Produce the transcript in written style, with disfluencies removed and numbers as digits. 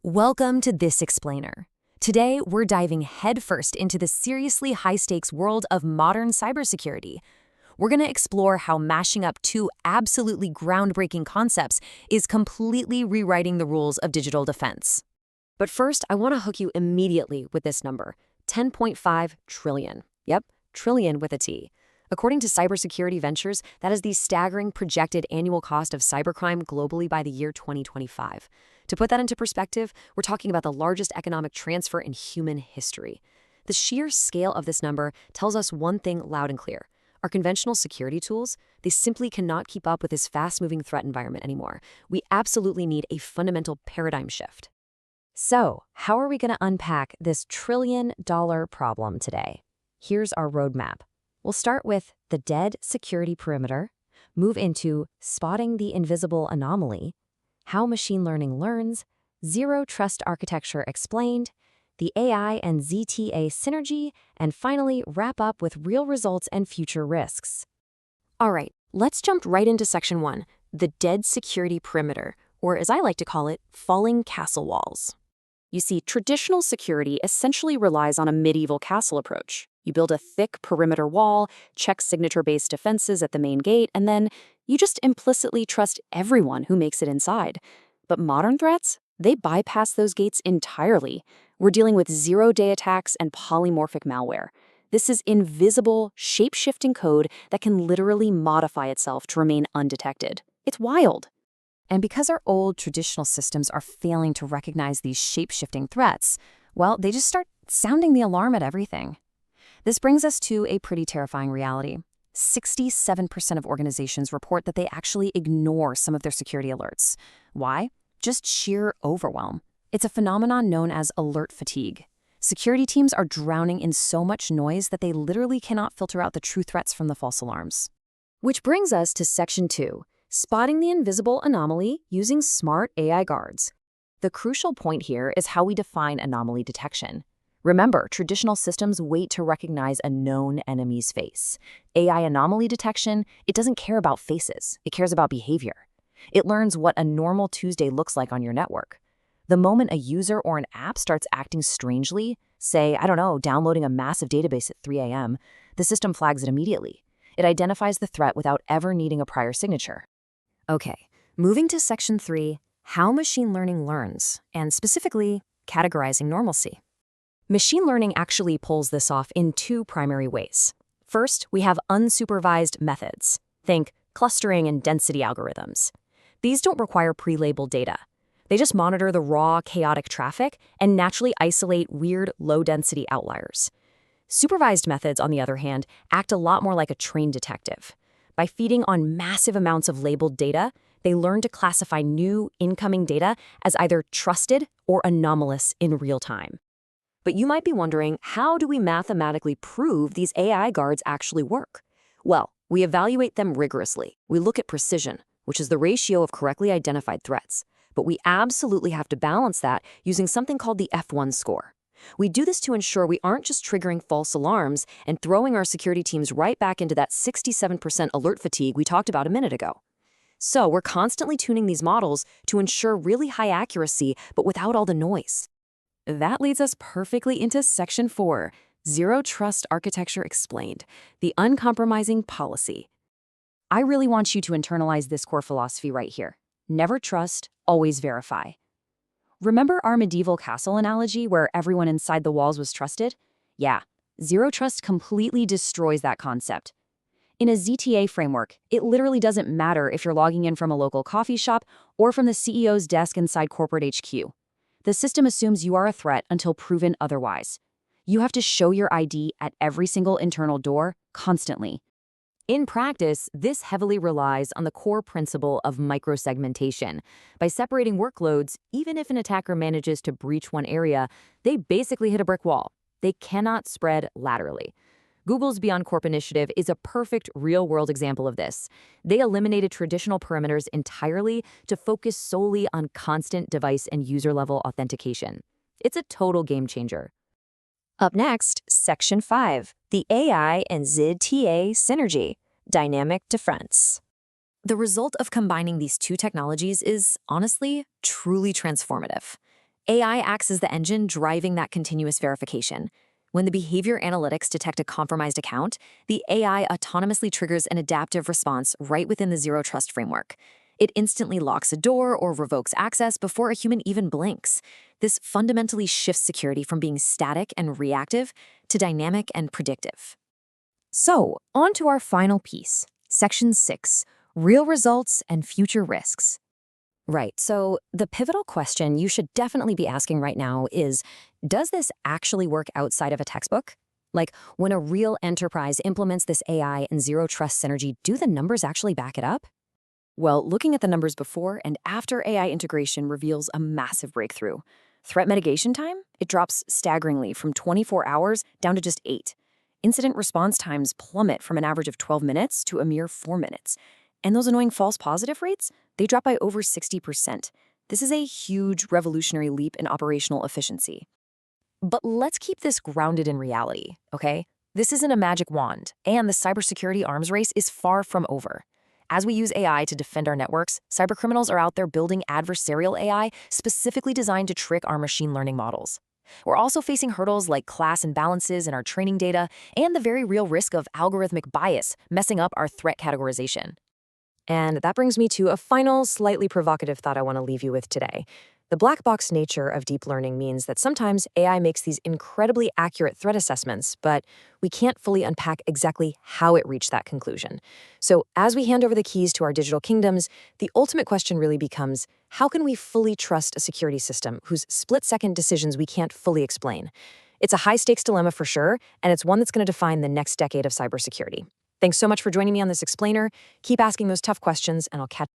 Welcome to This Explainer. Today, we're diving headfirst into the seriously high-stakes world of modern cybersecurity. We're going to explore how mashing up two absolutely groundbreaking concepts is completely rewriting the rules of digital defense. But first, I want to hook you immediately with this number, 10.5 trillion. Yep, trillion with a T. According to Cybersecurity Ventures, that is the staggering projected annual cost of cybercrime globally by the year 2025. To put that into perspective, we're talking about the largest economic transfer in human history. The sheer scale of this number tells us one thing loud and clear. Our conventional security tools, they simply cannot keep up with this fast-moving threat environment anymore. We absolutely need a fundamental paradigm shift. So, how are we going to unpack this trillion-dollar problem today? Here's our roadmap. We'll start with the dead security perimeter, move into spotting the invisible anomaly, how machine learning learns, zero trust architecture explained, the AI and ZTA synergy, and finally wrap up with real results and future risks. All right, let's jump right into Section 1, the dead security perimeter, or as I like to call it, falling castle walls. You see, traditional security essentially relies on a medieval castle approach. You build a thick perimeter wall, check signature-based defenses at the main gate, and then you just implicitly trust everyone who makes it inside. But modern threats, they bypass those gates entirely. We're dealing with zero-day attacks and polymorphic malware. This is invisible, shape-shifting code that can literally modify itself to remain undetected. It's wild. And because our old traditional systems are failing to recognize these shape-shifting threats, well, they just start sounding the alarm at everything. This brings us to a pretty terrifying reality. 67% of organizations report that they actually ignore some of their security alerts. Why? Just sheer overwhelm. It's a phenomenon known as alert fatigue. Security teams are drowning in so much noise that they literally cannot filter out the true threats from the false alarms. Which brings us to Section 2. Spotting the invisible anomaly using smart AI guards. The crucial point here is how we define anomaly detection. Remember, traditional systems wait to recognize a known enemy's face. AI anomaly detection, it doesn't care about faces, it cares about behavior. It learns what a normal Tuesday looks like on your network. The moment a user or an app starts acting strangely, say, downloading a massive database at 3 a.m., the system flags it immediately. It identifies the threat without ever needing a prior signature. Okay, moving to Section 3, how machine learning learns, and specifically, categorizing normalcy. Machine learning actually pulls this off in two primary ways. First, we have unsupervised methods. Think clustering and density algorithms. These don't require pre-labeled data. They just monitor the raw, chaotic traffic and naturally isolate weird, low-density outliers. Supervised methods, on the other hand, act a lot more like a trained detective. By feeding on massive amounts of labeled data, they learn to classify new, incoming data as either trusted or anomalous in real time. But you might be wondering, how do we mathematically prove these AI guards actually work? Well, we evaluate them rigorously. We look at precision, which is the ratio of correctly identified threats. But we absolutely have to balance that using something called the F1 score. We do this to ensure we aren't just triggering false alarms and throwing our security teams right back into that 67% alert fatigue we talked about a minute ago. So we're constantly tuning these models to ensure really high accuracy, but without all the noise. That leads us perfectly into Section 4, Zero Trust Architecture Explained, the uncompromising policy. I really want you to internalize this core philosophy right here. Never trust, always verify. Remember our medieval castle analogy where everyone inside the walls was trusted? Yeah, zero trust completely destroys that concept. In a ZTA framework, it literally doesn't matter if you're logging in from a local coffee shop or from the CEO's desk inside corporate HQ. The system assumes you are a threat until proven otherwise. You have to show your ID at every single internal door, constantly. In practice, this heavily relies on the core principle of microsegmentation. By separating workloads, even if an attacker manages to breach one area, they basically hit a brick wall. They cannot spread laterally. Google's Beyond Corp initiative is a perfect real-world example of this. They eliminated traditional perimeters entirely to focus solely on constant device and user-level authentication. It's a total game changer. Up next, Section 5, the AI and ZTA synergy, dynamic defense. The result of combining these two technologies is, honestly, truly transformative. AI acts as the engine driving that continuous verification. When the behavior analytics detect a compromised account, the AI autonomously triggers an adaptive response right within the zero trust framework. It instantly locks a door or revokes access before a human even blinks. This fundamentally shifts security from being static and reactive to dynamic and predictive. So, on to our final piece, Section 6, Real Results and Future Risks. Right, so the pivotal question you should definitely be asking right now is, does this actually work outside of a textbook? Like, when a real enterprise implements this AI and zero trust synergy, do the numbers actually back it up? Well, looking at the numbers before and after AI integration reveals a massive breakthrough. Threat mitigation time? It drops staggeringly from 24 hours down to just 8. Incident response times plummet from an average of 12 minutes to a mere 4 minutes. And those annoying false positive rates? They drop by over 60%. This is a huge revolutionary leap in operational efficiency. But let's keep this grounded in reality, okay? This isn't a magic wand, and the cybersecurity arms race is far from over. As we use AI to defend our networks, cybercriminals are out there building adversarial AI specifically designed to trick our machine learning models. We're also facing hurdles like class imbalances in our training data and the very real risk of algorithmic bias messing up our threat categorization. And that brings me to a final, slightly provocative thought I want to leave you with today. The black box nature of deep learning means that sometimes AI makes these incredibly accurate threat assessments, but we can't fully unpack exactly how it reached that conclusion. So as we hand over the keys to our digital kingdoms, the ultimate question really becomes, how can we fully trust a security system whose split-second decisions we can't fully explain? It's a high-stakes dilemma for sure, and it's one that's going to define the next decade of cybersecurity. Thanks so much for joining me on this explainer. Keep asking those tough questions, and I'll catch